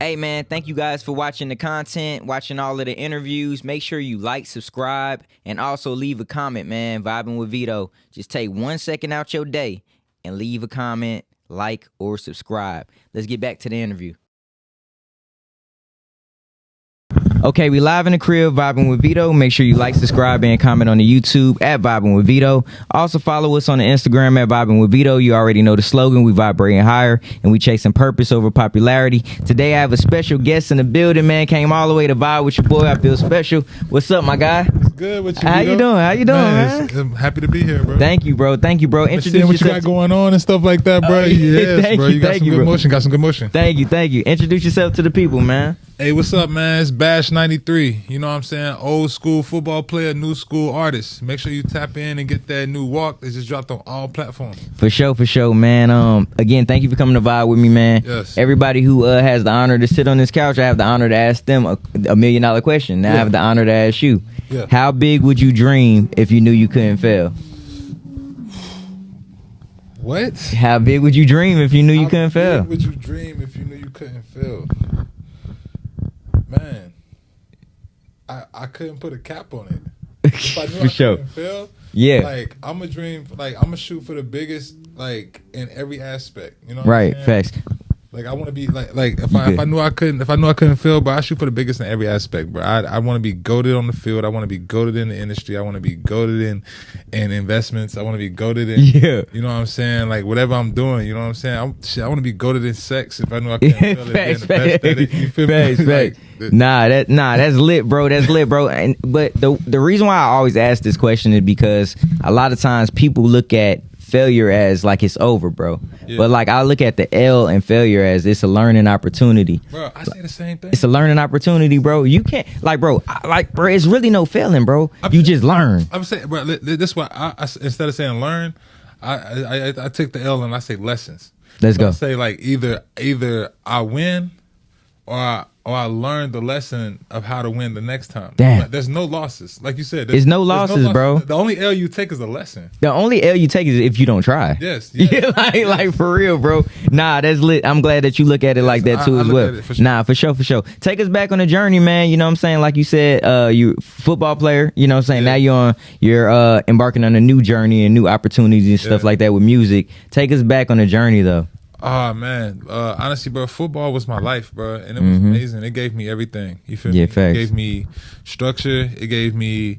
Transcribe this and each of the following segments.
Hey, man, thank you guys for watching the content, watching all of the interviews. Make sure you like, subscribe, and also leave a comment, man. Vibing with Vito. Just take 1 second out your day and leave a comment, like, or subscribe. Let's get back to the interview. Okay, we live in the crib, Vibing with Vito. Make sure you like, subscribe, and comment on the YouTube at Vibing with Vito. Also follow us on the Instagram at Vibing with Vito. You already know the slogan. We vibrating higher and we chasing purpose over popularity. Today I have a special guest in the building, man. Came all the way to vibe with your boy. I feel special. What's up, my guy? It's good with you. How you doing? How you doing, man? I'm happy to be here, bro. Thank you, bro. Thank you, bro. Introduce what you got going on and stuff like that, bro. Yes, bro. You got some good motion. Got some good motion. Thank you. Introduce yourself to the people, man. Hey, what's up, man? It's Bash 93. You know what I'm saying? Old school football player, new school artist. Make sure you tap in and get that new walk. It just dropped on all platforms. For sure, man. Again, thank you for coming to vibe with me, man. Yes. Everybody who has the honor to sit on this couch, I have the honor to ask them a $1 million question. Now I have the honor to ask you. Yeah. How big would you dream if you knew you couldn't fail? What? How big would you dream if you knew you couldn't fail? How big would you dream if you knew you couldn't fail? Man, I couldn't put a cap on it. If I knew I couldn't fail, yeah. Like I'm gonna shoot for the biggest, like in every aspect. You know what Right, I'm saying? facts. Like I want to be like if I knew I couldn't fail, but I shoot for the biggest in every aspect, bro. I want to be goated on the field. I want to be goated in the industry. I want to be goated in investments. I want to be goated in you know what I'm saying, like whatever I'm doing. You know what I'm saying. I want to be goated in sex. If I knew I couldn't fail, Facts, the best at it. You feel me? Facts. That's lit, bro. That's lit, bro. But the reason why I always ask this question is because a lot of times people look at failure as like it's over, bro. Yeah. But like I look at the L and failure as it's a learning opportunity. Bro, I say the same thing. It's a learning opportunity, bro. You can't bro, it's really no failing, bro. You just learn. I'm saying, bro, this is why I instead of saying learn, I take the L and I say lessons. Let's go. I say like either I win or I learned the lesson of how to win the next time. Damn. Like, there's no losses. Like you said. There's no losses, bro. The only L you take is a lesson. The only L you take is if you don't try. Yes. Yeah, like for real, bro. Nah, that's lit. I'm glad that you look at it like that too as well. For sure. Nah, for sure. Take us back on the journey, man. You know what I'm saying? Like you said, you football player, you know what I'm saying? Now you're embarking on a new journey and new opportunities and stuff like that with music. Take us back on the journey though. Oh man, honestly, bro, football was my life, bro, and it was amazing. It gave me everything. You feel me? Facts. It gave me structure. It gave me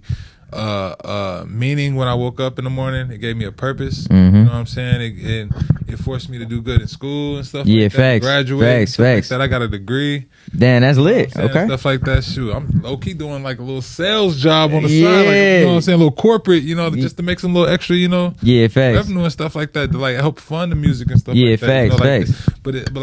meaning when I woke up in the morning. It gave me a purpose. You know what I'm saying? It forced me to do good in school and stuff. Like Facts. That. Graduate. Facts. Like that. I got a degree. Damn, that's lit. You know okay. Stuff like that. Shoot, I'm low key doing like a little sales job on the side. Like, you know what I'm saying? A little corporate. You know, just to make some little extra. You know. Facts. Revenue and stuff like that to like help fund the music and stuff. Like that. Facts. You know, Facts. But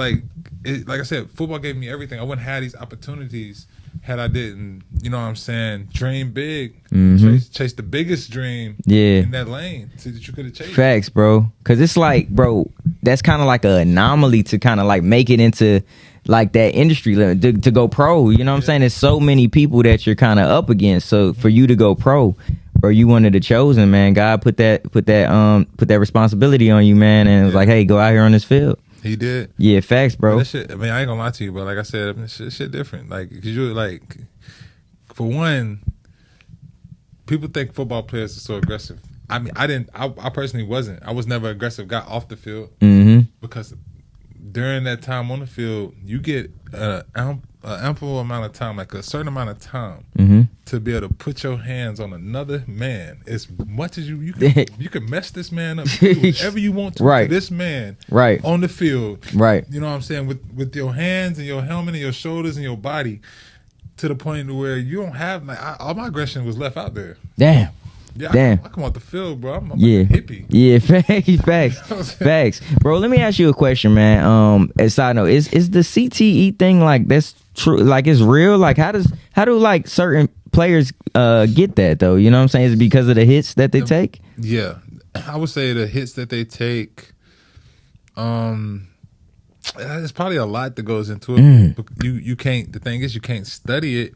like I said, football gave me everything. I wouldn't have these opportunities had I didn't, you know what I'm saying, dream big, chase the biggest dream in that lane that you could have chased. Facts, bro. Because it's like, bro, that's kind of like an anomaly to kind of like make it into like that industry to go pro. You know what I'm saying? There's so many people that you're kind of up against. So for you to go pro, bro, you one of the chosen, man. God put that responsibility on you, man, and it was like, hey, go out here on this field. He did. Yeah, facts, bro. That shit, I mean, I ain't gonna lie to you, but like I said, shit different. Like, cause you like, for one, people think football players are so aggressive. I mean, I personally wasn't. I was never aggressive. Got off the field because during that time on the field, you get an ample amount of time, like a certain amount of time, to be able to put your hands on another man as much as you can mess this man up, do whatever you want to this man on the field. Right. You know what I'm saying? With your hands and your helmet and your shoulders and your body to the point where you don't have like all my aggression was left out there. Damn. Yeah, Damn. I come off the field, bro. I'm like a hippie. Yeah, facts. Bro, let me ask you a question, man. As a side note, is the CTE thing like that's true? Like it's real? Like how do like certain players get that though? You know what I'm saying? Is it because of the hits that they take? Yeah, I would say the hits that they take. There's probably a lot that goes into it. You can't. The thing is, you can't study it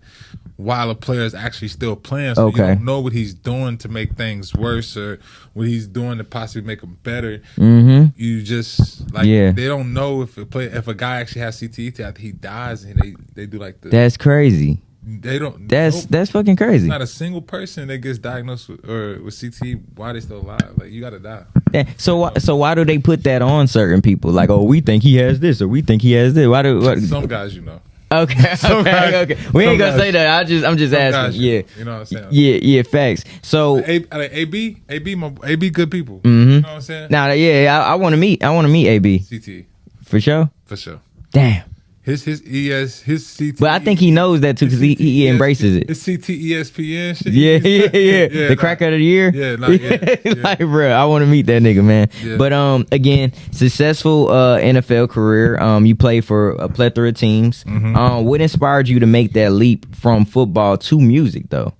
while a player is actually still playing. So you don't know what he's doing to make things worse or what he's doing to possibly make them better. You just like they don't know if a guy actually has CTE after he dies, and they do like the. That's crazy. They don't. That's fucking crazy. Not a single person that gets diagnosed with CTE while they still alive. Like you gotta die. Yeah. So why do they put that on certain people? Like, oh, we think he has this, or we think he has this. Some guys, you know. Okay. We ain't gonna say that. I'm just asking. Guys, yeah. You know what I'm saying? Yeah. Facts. So AB, good people. You know what I'm saying? Now, I want to meet AB. CTE For sure. Damn. His CTE. But I think he knows that too because he embraces it. His CTESPN shit. Yeah. The crack of the year. Yeah, like, bro, I want to meet that nigga, man. Yeah. But again, successful NFL career. You played for a plethora of teams. What inspired you to make that leap from football to music, though?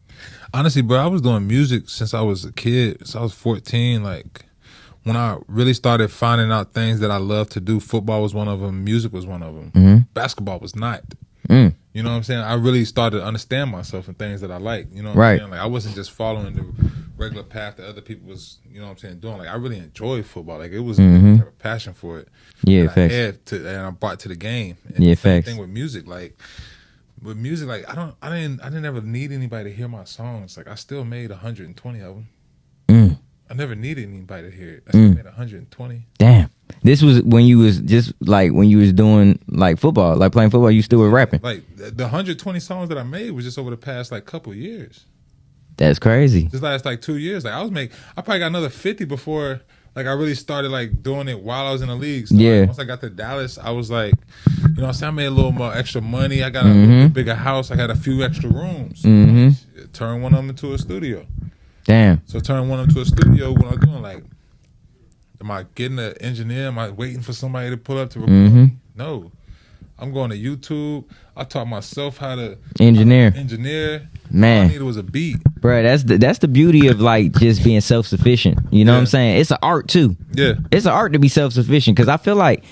Honestly, bro, I was doing music since I was a kid. Since I was 14, like. When I really started finding out things that I love to do, football was one of them, music was one of them. Basketball was not. You know what I'm saying? I really started to understand myself and things that I like. You know what I'm saying? Like I wasn't just following the regular path that other people was, you know what I'm saying, doing. Like I really enjoyed football. Like it was a type of passion for it. Yeah, that facts. I had and I brought to the game. And yeah, the same facts. thing with music, like I didn't ever need anybody to hear my songs. Like I still made 120 of them. I never needed anybody to hear it. I still made 120. Damn. This was when you was just like when you was doing like football, like playing football. You still were rapping. Like the 120 songs that I made was just over the past like couple years. That's crazy. Just last like 2 years. Like I probably got another 50 before like I really started like doing it while I was in the league. So like, once I got to Dallas, I was like, you know what I'm saying, I made a little more extra money. I got a little bit bigger house. I got a few extra rooms. Turned one of them into a studio. Damn. So turn one into a studio. What I'm doing, like, am I getting an engineer? Am I waiting for somebody to pull up to record me? No. I'm going to YouTube. I taught myself how to engineer. Man, all I needed was a beat. Bro, that's the beauty of like just being self-sufficient. You know what I'm saying? It's an art too. Yeah. It's an art to be self-sufficient because I feel like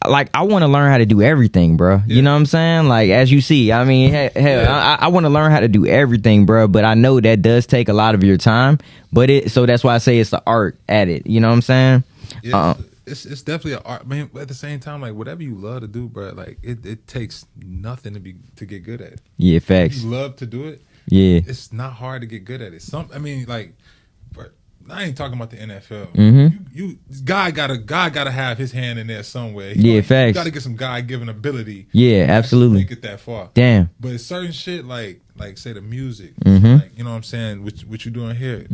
I want to learn how to do everything, bro. You know what I'm saying? Like, as you see, I mean, hell, I want to learn how to do everything, bro. But I know that does take a lot of your time. So that's why I say it's the art at it. You know what I'm saying? Yeah, it's definitely an art. Man, at the same time, like whatever you love to do, bro, like it takes nothing to get good at it. Yeah, facts. If you love to do it. Yeah, it's not hard to get good at it. I ain't talking about the NFL. God gotta have his hand in there somewhere. Facts. You gotta get some God-given ability. Yeah, absolutely. Make it that far. Damn. But it's certain shit like say the music, like, you know what I'm saying. What you doing here?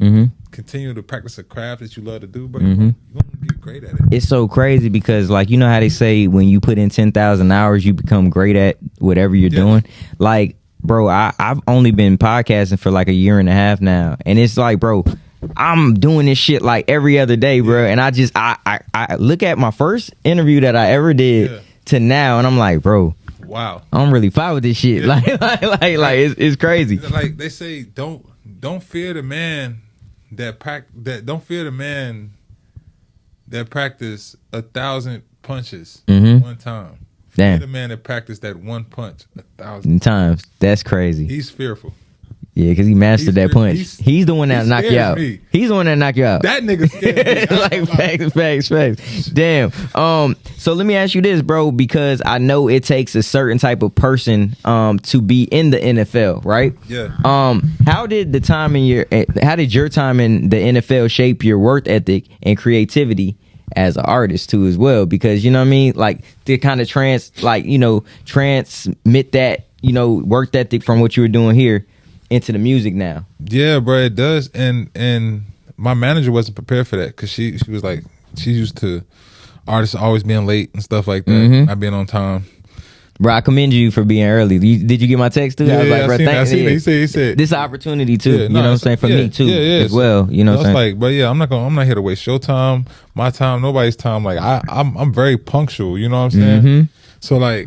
Continue to practice a craft that you love to do, bro. You're gonna get great at it. It's so crazy because, like, you know how they say when you put in 10,000 hours, you become great at whatever you're doing. Like, bro, I've only been podcasting for like a year and a half now, and it's like, bro, I'm doing this shit like every other day, bro. And I look at my first interview that I ever did to now, and I'm like, bro, wow, I'm really fine with this shit. Like it's crazy. Like they say, don't fear the man don't fear the man that practiced 1,000 punches one time. Damn. Fear the man that practiced that one punch 1,000 times. That's crazy. He's fearful. Yeah, because he mastered that punch. He's the one that knock you out. Me. He's the one that knock you out. That nigga scared me. Facts. Damn. So let me ask you this, bro, because I know it takes a certain type of person to be in the NFL, right? Yeah. How did your time in the NFL shape your work ethic and creativity as an artist too as well? Because, you know what I mean, like to kind of transmit that, you know, work ethic from what you were doing here into the music now. Yeah, bro, it does. And my manager wasn't prepared for that because she was like, she's used to artists always being late and stuff like that, not being on time. Bro, I commend you for being early. Did you get my text too? Yeah, I was like, bro, I seen it. He said this opportunity too. You know what I'm saying, for me too as well. You know what I'm saying? Like, but yeah, I'm not here to waste your time, my time, nobody's time. Like I'm very punctual. You know what I'm saying? So like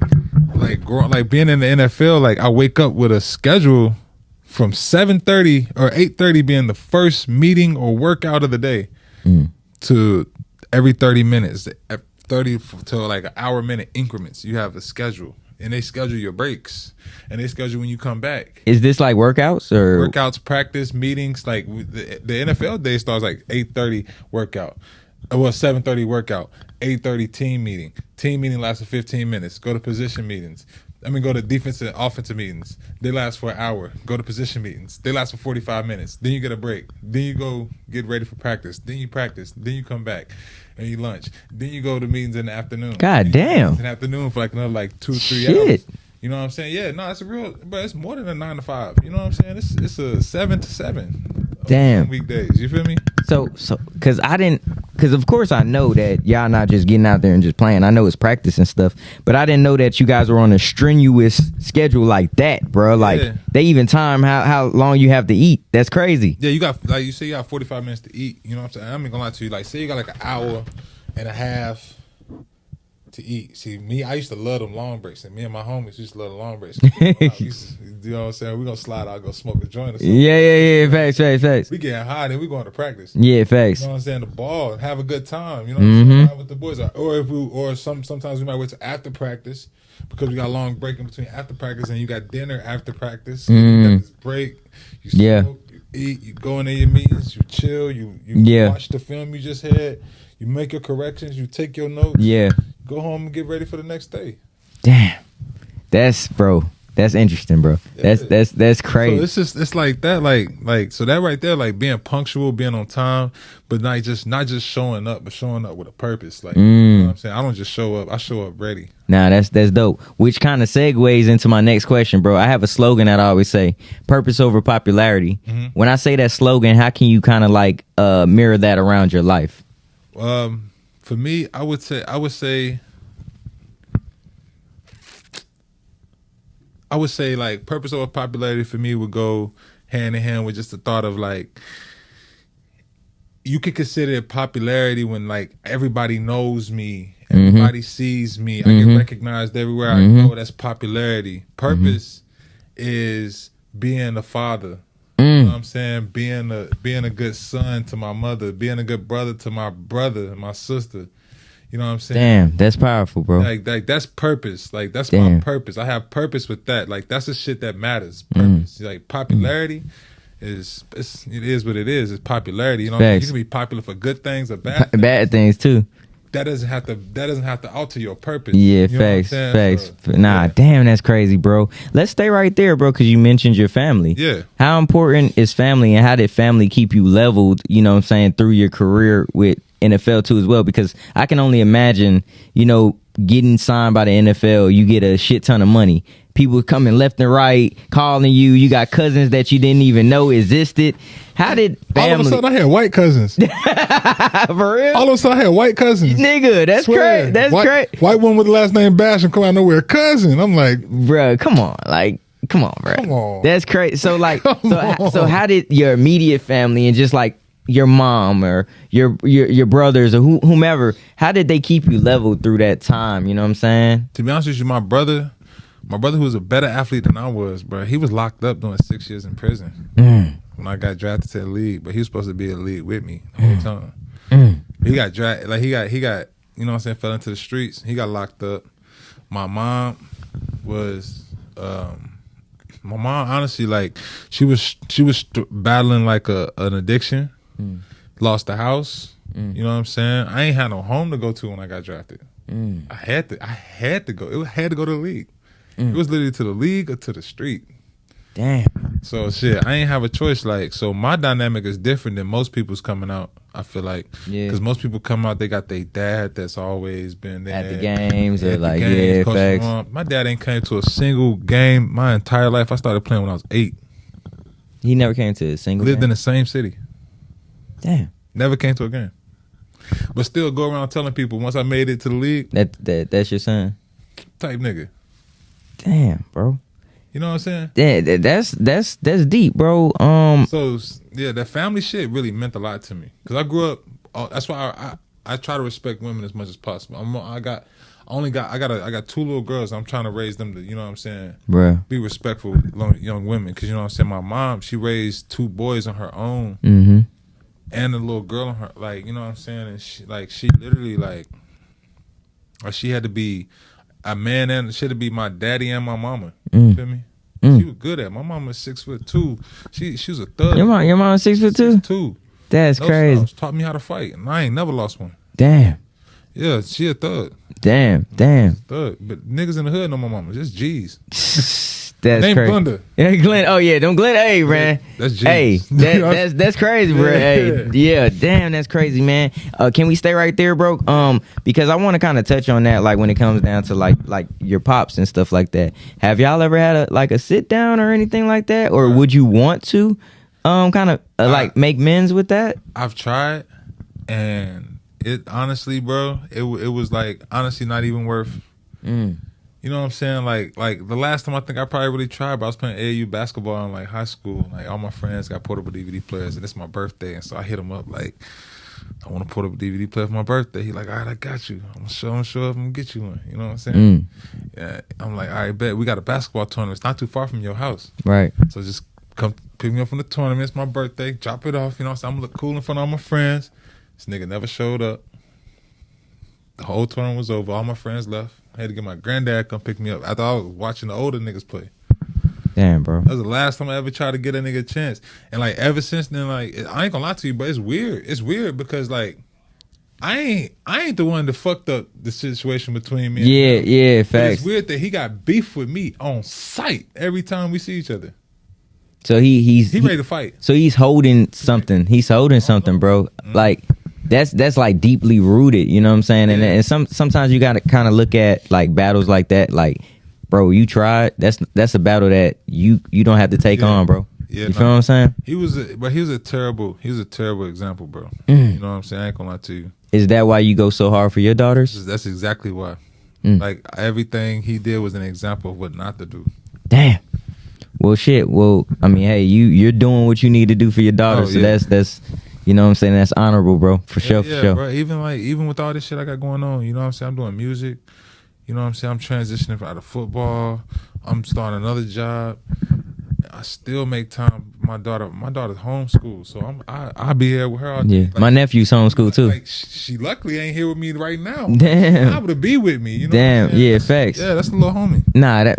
being in the NFL, like I wake up with a schedule from 7:30 or 8:30 being the first meeting or workout of the day to every 30 minutes 30 to like an hour minute increments. You have a schedule, and they schedule your breaks, and they schedule when you come back. Is this like workouts or Workouts, practice, meetings? Like the NFL day starts like 8:30 workout. Well, 7:30 workout, 8:30 team meeting. Team meeting lasts for 15 minutes. Go to position meetings. Go to defensive, offensive meetings. They last for an hour. Go to position meetings. They last for 45 minutes. Then you get a break. Then you go get ready for practice. Then you practice. Then you come back and you lunch. Then you go to meetings in the afternoon. God damn. In the afternoon for like another 2-3 Shit. hours. You know what I'm saying? Yeah, no, it's a real, but it's more than a 9 to 5. You know what I'm saying? It's a 7 to 7. Damn. Weekdays. You feel me? So, because of course I know that y'all not just getting out there and just playing. I know it's practice and stuff, but I didn't know that you guys were on a strenuous schedule like that, bro. Like they even time how long you have to eat. That's crazy. Yeah, you got, like you say, you got 45 minutes to eat. You know what I'm saying? I'm not gonna lie to you. Like, say you got like an hour and a half to eat. See, me, I used to love them long breaks, and me and my homies used to love the long breaks. You know what I'm saying? We gonna slide out, go smoke a joint or something. Yeah. Facts. We getting high, then we going to practice. Yeah, facts. You know what I'm saying? The ball, have a good time. You know what I'm saying? Ride with the boys, sometimes we might wait till after practice because we got a long break in between after practice, and you got dinner after practice. So you got this break. You smoke, you eat, you go in there your meetings, you chill, you watch the film you just had, you make your corrections, you take your notes. Yeah. Go home and get ready for the next day. Damn, that's interesting, bro. Yeah. That's crazy. So it's like that, like so that right there, like being punctual, being on time, but not just showing up, but showing up with a purpose. Like you know what I'm saying, I don't just show up; I show up ready. Nah, that's dope. Which kind of segues into my next question, bro. I have a slogan that I always say: purpose over popularity. When I say that slogan, how can you kind of like mirror that around your life? For me, I would say like purpose over popularity for me would go hand in hand with just the thought of like, you could consider it popularity when like everybody knows me, everybody sees me, I get recognized everywhere I go. That's popularity. Purpose is being a father. You know what I'm saying? Being a good son to my mother, being a good brother to my brother and my sister. You know what I'm saying? Damn, that's powerful, bro. Like that's purpose. Like that's my purpose. I have purpose with that. Like that's the shit that matters. Purpose. Like popularity it is what it is. It's popularity. You know what I mean? You can be popular for good things or bad things too. That doesn't have to alter your purpose. Yeah, you facts. So, nah, damn, that's crazy, bro. Let's stay right there, bro, because you mentioned your family. Yeah. How important is family, and how did family keep you leveled, you know what I'm saying, through your career with NFL too as well? Because I can only imagine, you know, getting signed by the NFL, you get a shit ton of money. People coming left and right, calling you. You got cousins that you didn't even know existed. How did family? All of a sudden, I had white cousins. For real? All of a sudden, I had white cousins. Nigga, that's crazy. That's crazy. White one with the last name Basham come out of nowhere. Cousin. I'm like, bruh, come on. Like, come on, bruh. Come on. That's crazy. So, like, so how did your immediate family and just like your mom or your brothers or whomever, how did they keep you leveled through that time? You know what I'm saying? To be honest with you, my brother who was a better athlete than I was, bro, he was locked up doing 6 years in prison when I got drafted to the league. But he was supposed to be in the league with me the whole time. He got drafted, like he got, you know what I'm saying, fell into the streets. He got locked up. My mom was, honestly, like she was battling like an addiction. Lost the house. You know what I'm saying? I ain't had no home to go to when I got drafted. I had to go. It had to go to the league. It was literally to the league or to the street. Damn. So shit, I ain't have a choice. Like, so my dynamic is different than most people's coming out. I feel like, because most people come out, they got their dad that's always been there at the games or like games, facts. My dad ain't came to a single game my entire life. I started playing when I was 8. He never came to a single. Lived game? in the same city. Damn. Never came to a game. But still go around telling people once I made it to the league. That's your son. Type nigga. Damn, bro. You know what I'm saying? Yeah, that's deep, bro. So yeah, that family shit really meant a lot to me because I grew up. That's why I try to respect women as much as possible. I got 2 little girls. I'm trying to raise them to, you know what I'm saying, bruh, be respectful with young women because you know what I'm saying. My mom, she raised 2 boys on her own, and a little girl on her, like, you know what I'm saying, and she literally like or she had to be a man, and she had to be my daddy and my mama. You feel me? She was good at it. My mama's 6'2". She was a thug. Your mom 6'2"? 6'2". That's No crazy. stops. Taught me how to fight, and I ain't never lost one. Damn. Yeah, she a thug. Damn. Thug. But niggas in the hood know my mama. Just G's. That's Name crazy. Glenda. Yeah, Glenn. Oh yeah, them Glenn. Hey, man. That's G's. Hey, that's crazy, bro. Yeah. Hey, yeah, damn, that's crazy, man. Can we stay right there, bro? Because I want to kind of touch on that, like when it comes down to like your pops and stuff like that. Have y'all ever had a sit down or anything like that, or would you want to, kind of like make amends with that? I've tried, and it honestly, bro, it was like honestly not even worth. You know what I'm saying? Like the last time I think I probably really tried, but I was playing AAU basketball in like high school. Like all my friends got portable DVD players, and it's my birthday, and so I hit him up like, I want a portable DVD player for my birthday. He like, all right, I got you. I'm sure if I'm gonna get you one. You know what I'm saying? Yeah. I'm like, all right, bet. We got a basketball tournament. It's not too far from your house, Right. so just come pick me up from the tournament. It's my birthday. Drop it off. You know what I'm saying? I'm gonna look cool in front of all my friends. This nigga never showed up. The whole tournament was over. All my friends left. I had to get my granddad come pick me up after I was watching the older niggas play. Damn, bro. That was the last time I ever tried to get a nigga a chance. And like ever since then, like I ain't gonna lie to you, but it's weird. It's weird because like I ain't the one that fucked up the situation between me and him. Yeah, But facts. it's weird that he got beef with me on sight every time we see each other. So he ready to fight. So he's holding something. He's holding something, bro. Like that's like deeply rooted. You know what I'm saying? And sometimes you gotta kind of look at like battles like that. Like, bro, you tried. That's a battle that you don't have to take on, bro. Yeah, you feel what I'm saying? He was a terrible example, bro. You know what I'm saying? I ain't gonna lie to you. Is that why you go so hard for your daughters? That's exactly why. Like everything he did was an example of what not to do. Damn. Well, shit. Well, I mean, hey, you're doing what you need to do for your daughters. Yeah. So that's you know what I'm saying? That's honorable, bro. For sure. Bro. Even with all this shit I got going on, you know what I'm saying? I'm doing music. You know what I'm saying? I'm transitioning out of football. I'm starting another job. I still make time. My daughter's homeschooled, so I'll be here with her all day. Yeah, my nephew's homeschooled too. Like she luckily ain't here with me right now. Damn. Able to be with me. You know. Damn. What I'm saying? Yeah. Facts. Yeah, that's a little homie. Nah,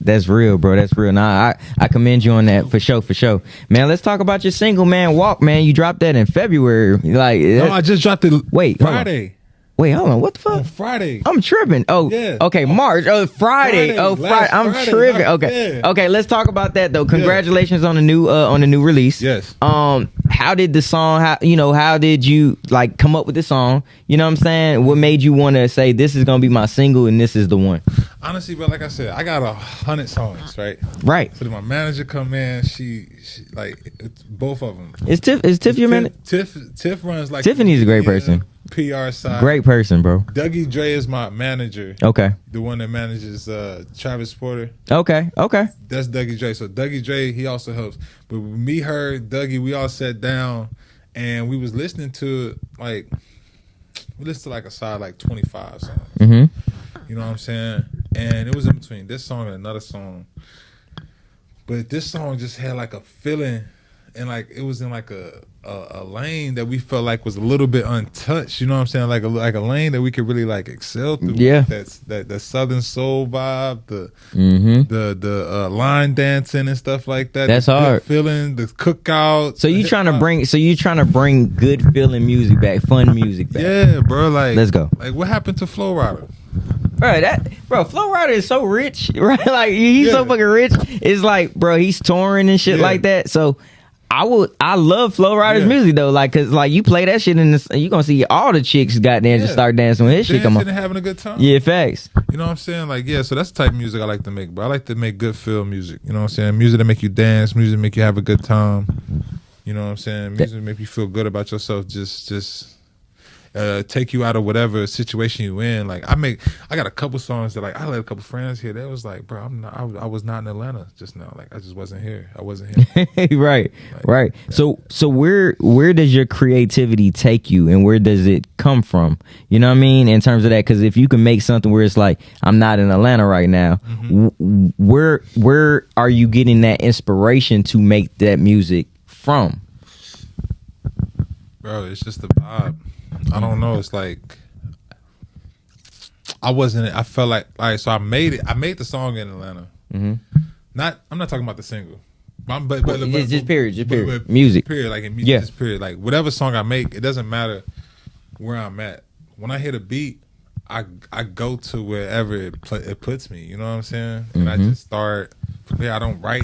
that's real, bro. That's real. Nah, I commend you on that for sure. Man, let's talk about your single, man. Walk, man. You dropped that in February. Like, No, I just dropped it. Wait, Friday. Hold on. What the fuck? On Friday. I'm tripping. Oh, Yeah. Okay, March. Oh, Friday. Oh, Friday. I'm Friday. tripping. Okay. Yeah. Okay, let's talk about that though. Congratulations on the new release. Yes. How did the song? How did you like come up with the song? You know what I'm saying? What made you want to say this is gonna be my single and this is the one? Honestly, but like I said, I got 100 songs, right? Right. So then my manager come in, she like it's both of them. Is Tiff your man? Tiff runs like Tiffany's a great person. PR side. Great person, bro. Dougie Dre is my manager. Okay. The one that manages Travis Porter. Okay. That's Dougie Dre. So Dougie Dre, he also helps. But me, her, Dougie, we all sat down and we was listening to like a side like 25 songs. Mm-hmm. You know what I'm saying? And it was in between this song and another song. But this song just had like a feeling, and like it was in like a lane that we felt like was a little bit untouched. You know what I'm saying? Like a lane that we could really like excel through. Yeah. That's that Southern soul vibe, Mm-hmm. the line dancing and stuff like that. That's the good hard. feeling, the cookout. So you trying to bring good feeling music back, fun music back. Yeah, bro. Like Let's go. Like what happened to Flow Rider? Bro, Flo Rida is so rich, right? Like he's so fucking rich. It's like, bro, he's touring and shit like that. So I love Flo Rida's music though, like, cause like you play that shit in this, you gonna see all the chicks goddamn just start dancing with his shit. Come on, and having a good time. Yeah, facts. You know what I'm saying? Like, yeah, so that's the type of music I like to make, bro. I like to make good feel music. You know what I'm saying? Music that make you dance, music that make you have a good time. You know what I'm saying? Music that make you feel good about yourself. Just take you out of whatever situation you in. Like I got a couple songs that like I let a couple friends hear. That was like, bro, I was not in Atlanta just now. Like I just wasn't here. I wasn't here. right. Yeah. So where does your creativity take you, and where does it come from? You know what I mean? In terms of that, because if you can make something where it's like, I'm not in Atlanta right now, where are you getting that inspiration to make that music from? Bro, it's just the vibe. I don't know. It's like I wasn't. I felt like, all right. So I made it. I made the song in Atlanta. Mm-hmm. I'm not talking about the single. Just period. Music. Period. Like in music, just period. Like whatever song I make, it doesn't matter where I'm at. When I hit a beat, I go to wherever it puts me. You know what I'm saying? And I just start from there. I don't write.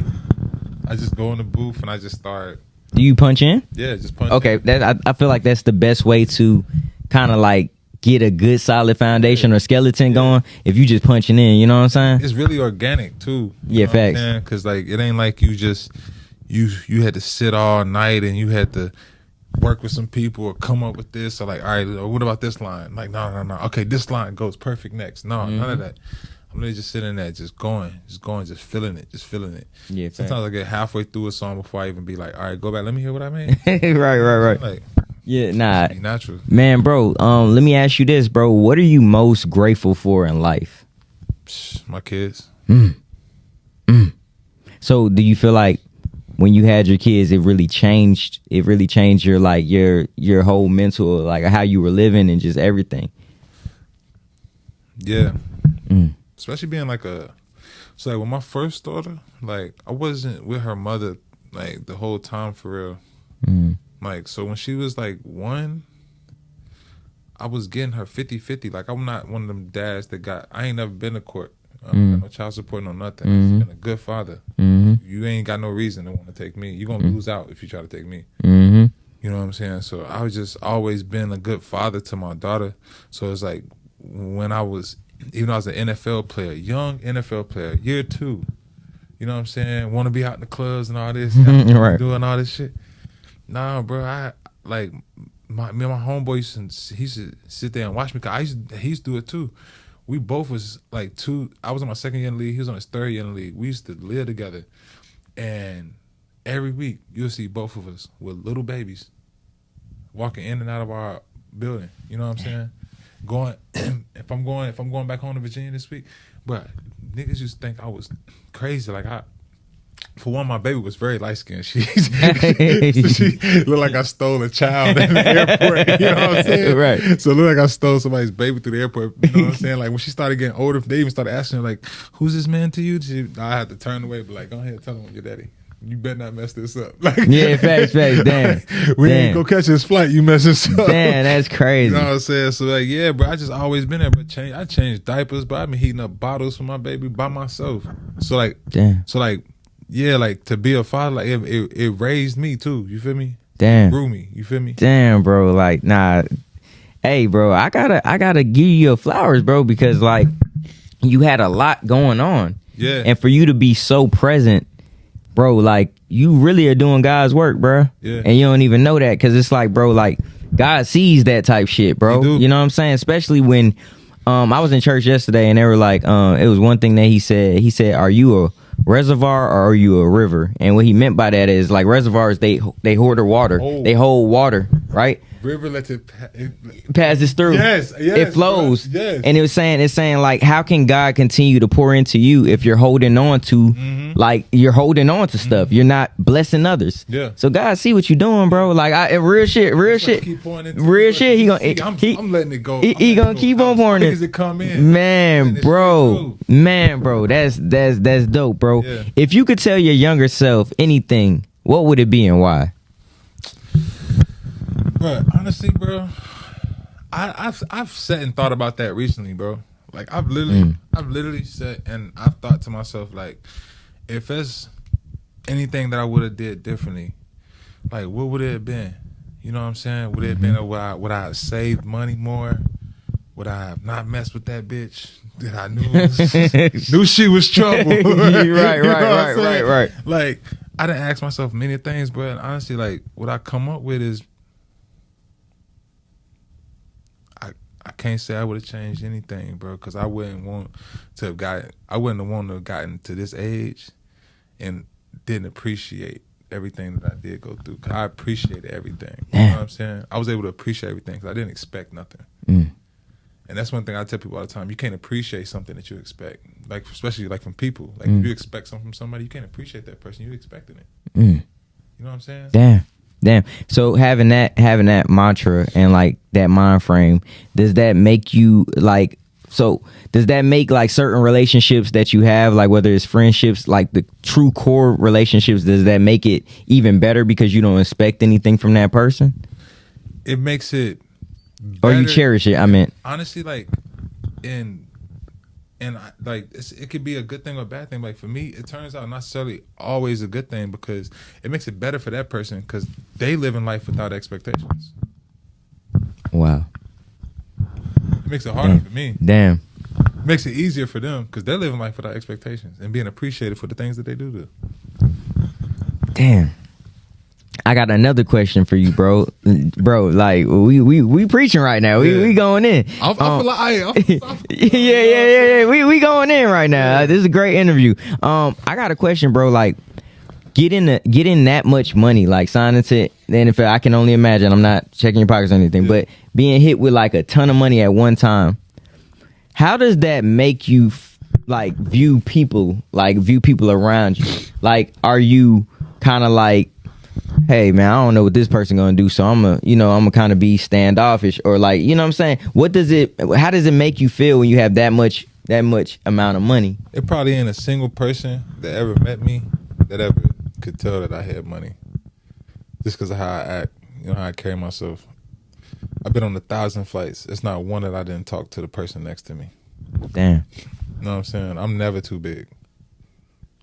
I just go in the booth and I just start. Do you punch in? Yeah, just punch. Okay, in. I feel like that's the best way to kind of like get a good solid foundation or skeleton going. If you just punching in, you know what I'm saying? It's really organic too. Yeah, facts. Because like it ain't like you just you had to sit all night and you had to work with some people or come up with this or like, all right, what about this line? Like, no. Okay, this line goes perfect next. No, none of that. I'm really just sitting there, just going, just feeling it. Yeah. Sometimes I get halfway through a song before I even be like, all right, go back, let me hear what I made. right. Like, yeah, nah. Natural. Man, bro, let me ask you this, bro. What are you most grateful for in life? My kids. So do you feel like when you had your kids, it really changed your like your whole mental, like how you were living and just everything? Yeah. Especially being like so like with my first daughter, like I wasn't with her mother like the whole time for real. Like, so when she was like 1, I was getting her 50-50. Like, I'm not one of them dads that I ain't never been to court. Got no child support, no nothing. I've been a good father. You ain't got no reason to want to take me. You're going to lose out if you try to take me. You know what I'm saying? So I was just always been a good father to my daughter. So it's like when I was, even though I was an NFL player, young NFL player, year 2, you know what I'm saying? Want to be out in the clubs and all this, right. doing all this shit. Nah, bro, I like me and my homeboy he used to sit there and watch me. Cause he used to do it too. We both was like I was on my 2nd year in the league. He was on his 3rd year in the league. We used to live together, and every week you'll see both of us with little babies walking in and out of our building. You know what I'm saying? Going if I'm going back home to Virginia this week, but niggas used to think I was crazy. Like for one, my baby was very light skinned. She looked like I stole a child at the airport. You know what I'm saying? Right. So it looked like I stole somebody's baby through the airport. You know what I'm saying? Like when she started getting older, they even started asking her like, "Who's this man to you?" I had to turn away, but like, "Go ahead, tell him your daddy. You better not mess this up." Like, yeah, facts. Damn. We ain't go catch his flight. You mess this up. Damn, that's crazy. You know what I'm saying? So like, yeah, bro, I just always been there. But I changed diapers, but I've been heating up bottles for my baby by myself. So like, damn. So like. Yeah, like to be a father, like it raised me too. You feel me? Damn, it grew me. You feel me? Damn, bro. Like, nah. Hey, bro, I gotta give you your flowers, bro, because like you had a lot going on. Yeah. And for you to be so present, bro, like you really are doing God's work, bro. Yeah. And you don't even know that because it's like, bro, like God sees that type shit, bro. You know what I'm saying? Especially when I was in church yesterday and they were like, it was one thing that he said, "Are you a reservoir or are you a river?" And what he meant by that is like reservoirs, they hoard water. They hold water, right? River lets it passes through. Yes, it flows. Bro. Yes. And it's saying like, how can God continue to pour into you if you're holding on to like you're holding on to stuff? You're not blessing others. Yeah. So God see what you're doing, bro. Like real shit. He gonna I'm letting it go. He gonna keep on pouring it. As it come in. Man, bro. That's dope, bro. Yeah. If you could tell your younger self anything, what would it be and why? Bro, honestly, bro, I've sat and thought about that recently, bro. Like I've literally sat and I've thought to myself, like, if there's anything that I would have did differently, like what would it have been? You know what I'm saying? Would it have been would I have saved money more? Would I have not messed with that bitch that I knew she was trouble? Right. Like I didn't ask myself many things, but honestly, like what I come up with is I can't say I would have changed anything, bro, because I wouldn't have gotten to this age and didn't appreciate everything that I did go through. Cause I appreciated everything. You know what I'm saying? I was able to appreciate everything because I didn't expect nothing. And that's one thing I tell people all the time. You can't appreciate something that you expect, like especially like from people. Like if you expect something from somebody, you can't appreciate that person. You expecting it. You know what I'm saying? Damn. So having that mantra and like that mind frame, does that make you like So does that make like certain relationships that you have, like whether it's friendships, like the true core relationships, does that make it even better because you don't expect anything from that person? It makes it better. Or you cherish it, I meant. Honestly, like, it could be a good thing or a bad thing. Like for me, it turns out not necessarily always a good thing because it makes it better for that person because they live in life without expectations. Wow. It makes it harder for me. Damn. It makes it easier for them because they're living life without expectations and being appreciated for the things that they do. Damn. I got another question for you, bro. Bro, like we preaching right now. We going in. I feel like yeah. We going in right now. This is a great interview. I got a question, bro. Like getting that much money, like signing to the NFL. I can only imagine. I'm not checking your pockets or anything, but being hit with like a ton of money at one time. How does that make you like view people around you? Like, are you kind of like, hey man, I don't know what this person gonna do, so I'm gonna kind of be standoffish, or like, you know what I'm saying? How does it make you feel when you have that much amount of money? It probably ain't a single person that ever met me that ever could tell that I had money, just because of how I act, how I carry myself. I've been on 1,000 flights. It's not one that I didn't talk to the person next to me. Damn. You know what I'm saying? I'm never too big.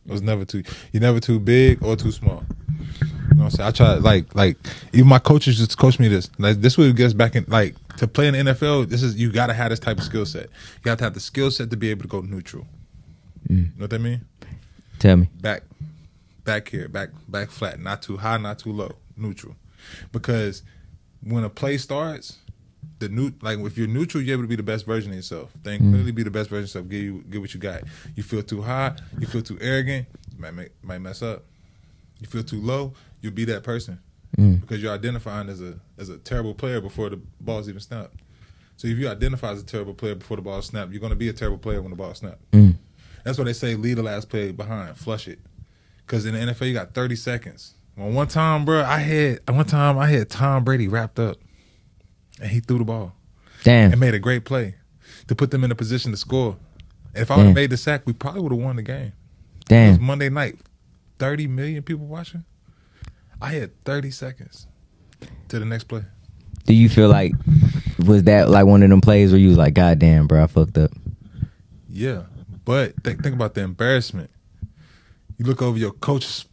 You're never too big or too small. You know what I'm saying? I try like even my coaches just coach me this. Like this would get us back in, like, to play in the NFL. You gotta have this type of skill set. You have to have the skill set to be able to go neutral. You know what I mean? Tell me. Back here, back flat, not too high, not too low, neutral. Because when a play starts, if you're neutral, you're able to be the best version of yourself. Then clearly be the best version of yourself. Get what you got. You feel too high, you feel too arrogant, you might mess up. You feel too low, you'll be that person because you're identifying as a terrible player before the ball's even snapped. So if you identify as a terrible player before the ball snapped, you're going to be a terrible player when the ball snapped. That's why they say lead the last play behind, flush it. Because in the NFL, you got 30 seconds. Well, one time, bro, I had Tom Brady wrapped up, and he threw the ball. Damn. And made a great play to put them in a position to score. And if I would have made the sack, we probably would have won the game. Damn. It was Monday night. 30 million people watching. I had 30 seconds to the next play. Do you feel like, was that like one of them plays where you was like, God damn, bro, I fucked up? Yeah, but think about the embarrassment. You look over your coaches.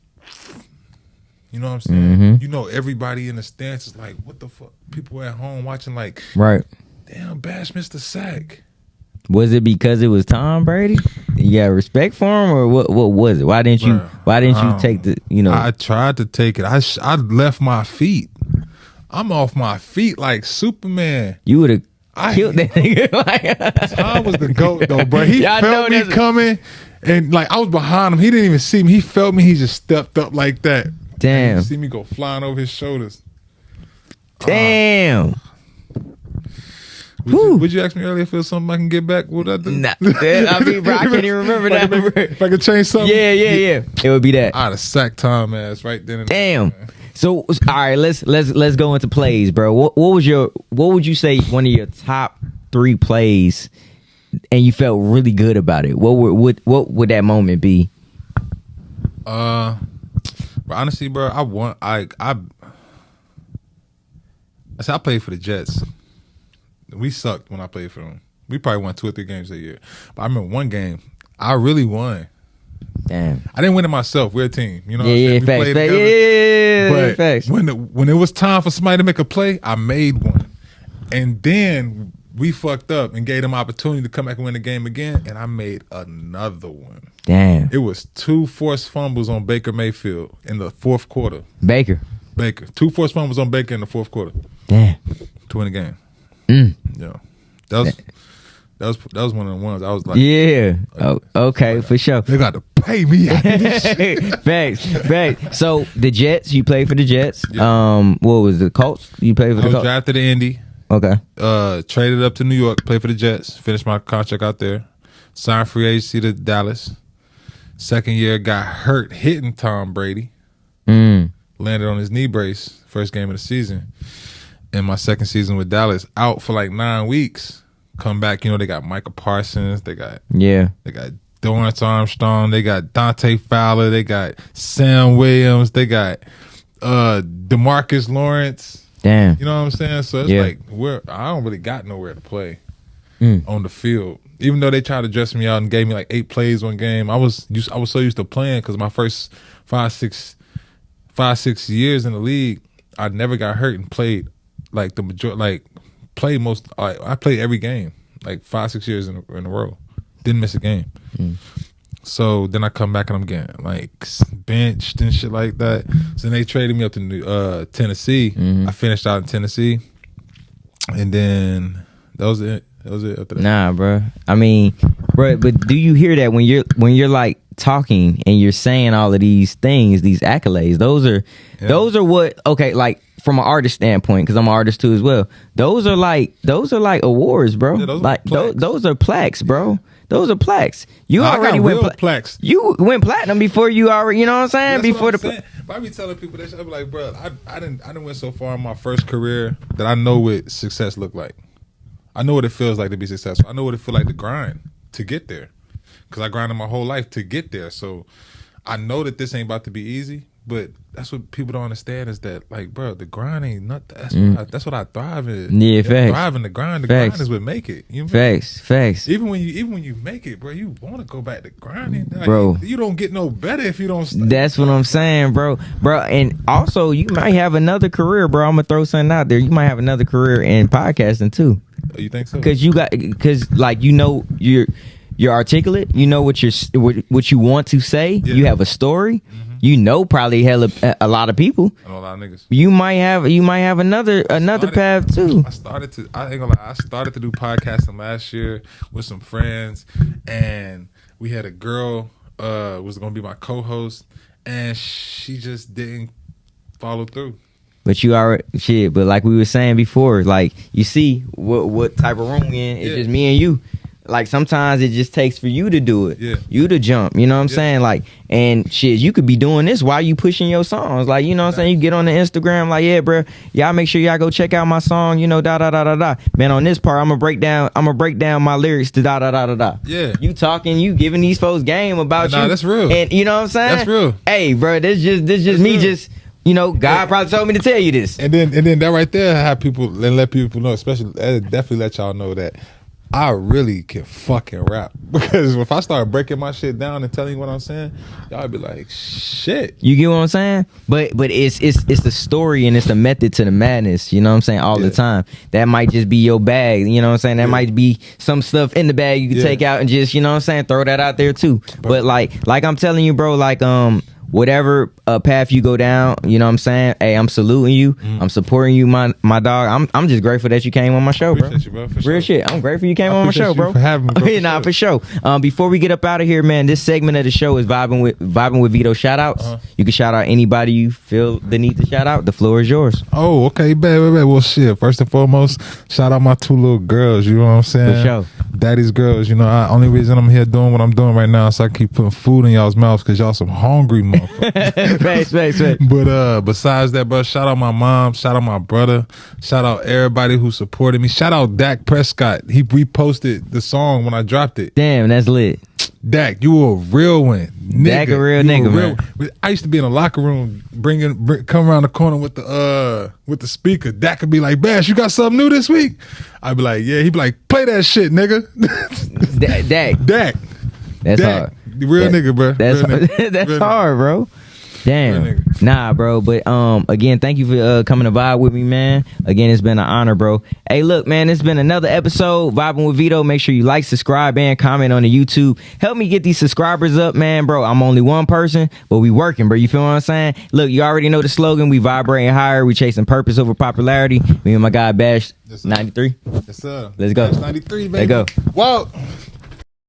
You know what I'm saying? You know everybody in the stands is like, what the fuck? People at home watching like, right? Damn, Bash missed the sack. Was it because it was Tom Brady? You got respect for him, or what was it? Why didn't you take the? I tried to take it. I left my feet. I'm off my feet like Superman. You would have killed that nigga. Tom was the GOAT though, bro. He felt me coming, and like I was behind him. He didn't even see me. He felt me. He just stepped up like that. Damn. You see me go flying over his shoulders. Damn. Would you ask me earlier if it was something I can get back? What I do? Nah, I mean, bro, I can't even remember that. If I could change something, yeah, it would be that. I'd have sacked Tom ass right then. Damn. So, all right, let's go into plays, bro. What would you say one of your top 3 plays, and you felt really good about it? What would that moment be? But honestly, bro, I played for the Jets. We sucked when I played for them. We probably won 2 or 3 games a year. But I remember one game, I really won. Damn. I didn't win it myself. We're a team. You know what I'm saying? We played together. Yeah, facts. When it was time for somebody to make a play, I made one. And then we fucked up and gave them opportunity to come back and win the game again, and I made another one. Damn. It was 2 forced fumbles on Baker Mayfield in the 4th quarter. Baker. 2 forced fumbles on Baker in the 4th quarter. Damn. To win the game. Yeah. That was one of the ones I was like, yeah. Oh, okay, for sure. They got to pay me out of this shit. Facts. So the Jets, you played for the Jets. Yeah. What was the Colts? You played for the Colts? I was drafted to Indy. Okay. Traded up to New York, played for the Jets, finished my contract out there. Signed free agency to Dallas. 2nd year, got hurt hitting Tom Brady. Landed on his knee brace, first game of the season. In my 2nd season with Dallas, out for like 9 weeks come back. You know, they got Michael Parsons. They got Dorrance Armstrong. They got Dante Fowler. They got Sam Williams. They got DeMarcus Lawrence. Damn. You know what I'm saying? So it's like I don't really got nowhere to play on the field. Even though they tried to dress me out and gave me like 8 plays one game, I was so used to playing because my first 5-6 years in the league, I never got hurt and played like the majority. Like I played every game like 5-6 years in a row. Didn't miss a game. So then I come back and I'm getting like benched and shit like that. So then they traded me up to Tennessee. I finished out in Tennessee, and then that was it. After that. Nah, bro. I mean, bro, but do you hear that when you're like talking and you're saying all of these things, these accolades? Those are what, okay, like from an artist standpoint, because I'm an artist too as well. Those are like awards, bro. Yeah, those are plaques, bro. Those are plaques. You already went plaques. You went platinum before you already. You know what I'm saying? That's before what I'm saying. But I be telling people that shit. I be like, bro, I didn't went so far in my first career that I know what success look like. I know what it feels like to be successful. I know what it feel like to grind to get there, because I grinded my whole life to get there. So I know that this ain't about to be easy. But that's what people don't understand is that, like, bro, the grind ain't nothing. That's what I thrive in. Yeah, facts. Thrive in the grind. The grind is what make it. You know Facts. Even when you make it, bro, you want to go back to grinding, bro. You don't get no better if you don't. That's what I'm saying, bro. And also you might have another career, bro. I'm gonna throw something out there. You might have another career in podcasting too. You think so? Because like you're articulate. You know what you want to say. Yeah. You have a story. You know probably a lot of people. I know a lot of niggas. You might have another path too. I started to do podcasting last year with some friends, and we had a girl was gonna be my co-host, and she just didn't follow through. But you already but like we were saying before, like you see what type of room we in. It's just me and you. Like sometimes it just takes for you to do it. Yeah. You to jump. You know what I'm saying? Like, and shit, you could be doing this while you pushing your songs. Like, you know what I'm saying? You get on the Instagram, like, yeah, bro, y'all make sure y'all go check out my song, you know, da. Man, on this part, I'm gonna break down my lyrics to da. Yeah. You talking, you giving these folks game about you. Nah, that's real. And you know what I'm saying? That's real. Hey, bro, this just me real. Just, you know, God probably told me to tell you this. And then that right there have people and let people know, especially definitely let y'all know that I really can fucking rap, because if I start breaking my shit down and telling you what I'm saying, y'all be like, shit. You get what I'm saying? But it's the story and it's the method to the madness. You know what I'm saying? All the time. That might just be your bag. You know what I'm saying? That might be some stuff in the bag you can take out and just, you know what I'm saying, throw that out there too. But like I'm telling you, bro, like whatever path you go down, you know what I'm saying? Hey, I'm saluting you. I'm supporting you, my dog. I'm just grateful that you came on my show, bro. Appreciate you, bro. For Real sure. shit. I'm grateful you came on my show, bro. For having me, bro. Nah, for sure. Before we get up out of here, man, this segment of the show is vibing with Vito shout outs. You can shout out anybody you feel the need to shout out. The floor is yours. Oh, okay. Bet. Well, shit. First and foremost, shout out my 2 little girls. You know what I'm saying? For sure. Daddy's girls. You know, only reason I'm here doing what I'm doing right now is so I keep putting food in y'all's mouths, because y'all some hungry motherfuckers. Thanks. But besides that, bro, shout out my mom, shout out my brother, shout out everybody who supported me. Shout out Dak Prescott. He reposted the song when I dropped it. Damn, that's lit. Dak, you a real one, nigga. Dak a real nigga, man. I used to be in a locker room, come around the corner with the speaker. Dak could be like, "Bash, you got something new this week?" I'd be like, "Yeah." He'd be like, "Play that shit, nigga." Dak. That's hard. Real nigga, bro. That's real hard, bro. Damn. Nah, bro. But again, thank you for coming to vibe with me, man. Again, it's been an honor, bro. Hey, look, man, it's been another episode vibing with Vito. Make sure you like, subscribe, and comment on the YouTube. Help me get these subscribers up, man, bro. I'm only one person, but we working, bro. You feel what I'm saying? Look, you already know the slogan. We vibrating higher. We chasing purpose over popularity. Me and my guy Bash 93. Yes, sir. Let's go. Bash 93, baby. Let's go. Whoa.